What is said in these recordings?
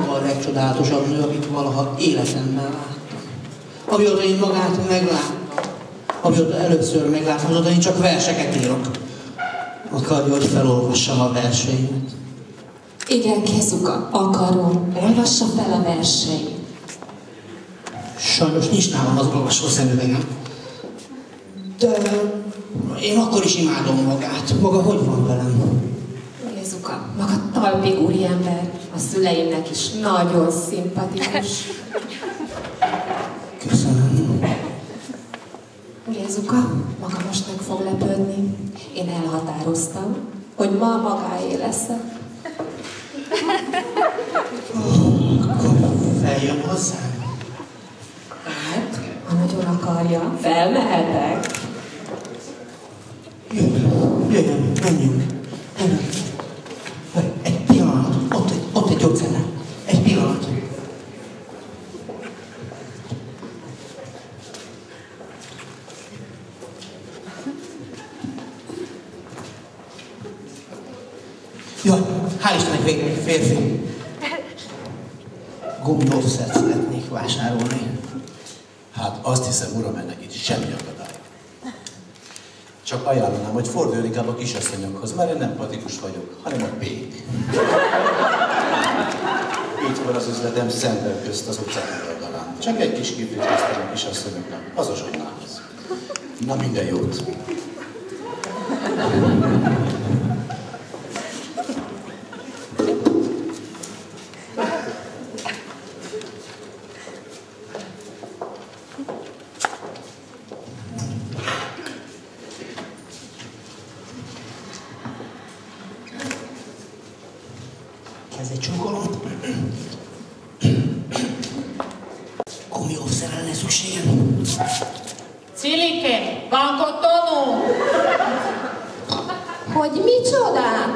A legcsodálatosabb nő, akit valaha életemben láttam. Amióta én magát megláttam, amióta először megláttam, azóta én csak verseket írok. Akarja, hogy felolvassam a verseimet. Igen, Kezuka, akarom. Olvassa fel a verseit. Sajnos nincs nálam az olvasó szemüvegem. De én akkor is imádom magát. Maga hogy van velem? Kezuka, maga talpig úriember. A szüleimnek is nagyon szimpatikus. Köszönöm. Gézuka, maga most meg fog lepődni. Én elhatároztam, hogy ma magáé leszek. Akkor feljön hozzám? Hát, ha nagyon akarja, felmehetek. Jöjjön, menjünk. Egy pillanat, ott egy gyógyszere. Egy pillanat. Jaj, hál' Istennek végre egy férfi. Gumiószert szeretnék vásárolni. Hát azt hiszem, uram, ennek itt semmi akadály. Csak ajánlanám, hogy forduljon inkább a kisasszonyokhoz, mert én nem patikus vagyok, hanem a pék. Itt van az üzletem szemben közt az utcán oldalán. Csak egy kis kiflit hoztam a kisasszonyoknak, az a zsonnához. Na, minden jót! Kezet csókolom. Gumiószerre lenne szükségem. Cilike, van kotonú? Hogy micsodák?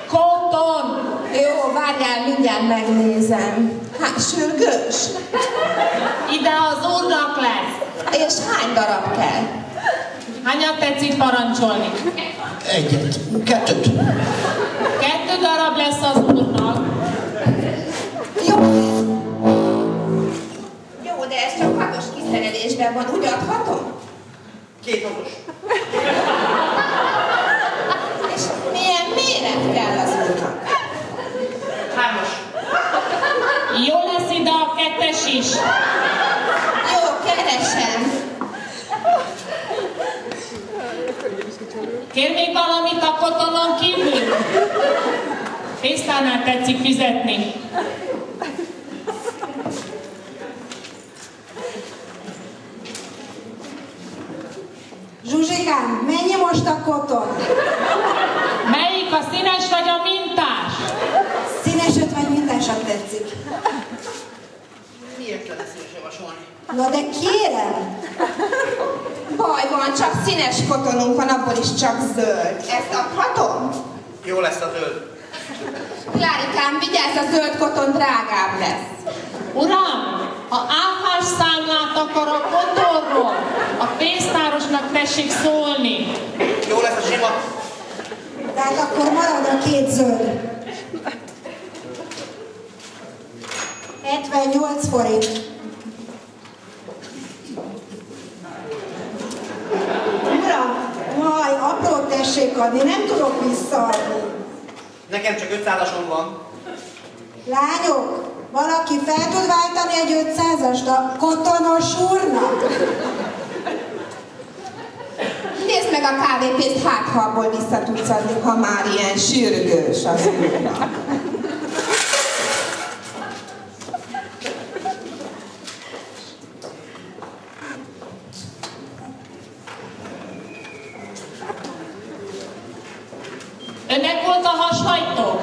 Koton! Jó, várjál, mindjárt megnézem. Hát, sürgős? Ide az úrnak lesz. És hány darab kell? Hányat tetszik parancsolni? Egyet, kettőt. 2 darab lesz az úrnak. Jó. Jó, de ez csak 6-os kiszerelésben van, úgy adhatom? 2 6-os. És milyen méret kell az úrnak? 3-as. Jó lesz ide a 2-es is. Jó, keresem. Kér még valamit a kotonon kívül? Pénztárnál tetszik fizetni. Zsuzsikám, mennyi most a koton? Melyik, a színes vagy a mintás? Színeset vagy mintásat tetszik? Miért lenne szíves javasolni? Na de kérem! Baj van, csak színes kotonunk van, abból is csak zöld. Ezt adhatom? Jó lesz a zöld. Klárikám, vigyázz, a zöld koton drágább lesz. Uram, ha áfás számlát akar a kotonról, a pénztárosnak tessék szólni. Jó lesz a sima. Tehát akkor marad a 2 zöld. 78 forint. Uram, jaj, aprót tessék adni, nem tudok visszaadni. Nekem csak 500-ason van. Lányok, valaki fel tud váltani egy 500-ast a kotonos úrnak? Nézd meg a kávépénzt, hát ha abból vissza tudsz adni, ha már ilyen sürgős az úrnak. Önnek volt a hashajtó?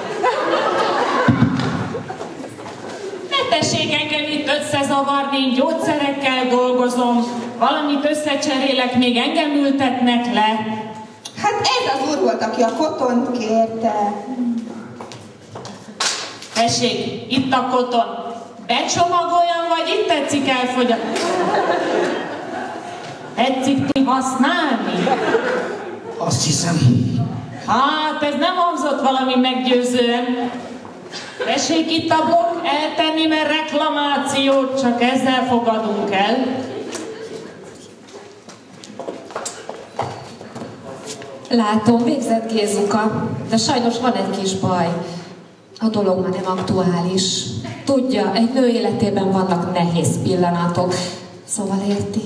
Ne tessék engem itt összezavarni, én gyógyszerekkel dolgozom, valamit összecserélek, még engem ültetnek le. Hát ez az úr volt, aki a kotont kérte. Tessék, itt a koton. Becsomagoljon, vagy itt tetszik elfogyatni? Tetszik ti használni? Azt hiszem. Hát, ez nem hangzott valami meggyőzően. Tessék itt a blokk eltenni, mert reklamációt csak ezzel fogadunk el. Látom, végzett Gézuka, de sajnos van egy kis baj. A dolog már nem aktuális. Tudja, egy nő életében vannak nehéz pillanatok. Szóval érti?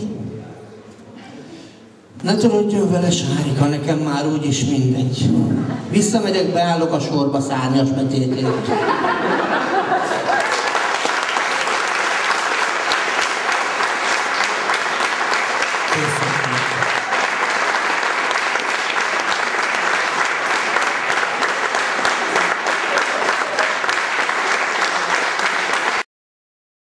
Ne törődjön vele, Sárika, nekem már úgyis mindegy. Visszamegyek, beállok a sorba szárnyas betétért.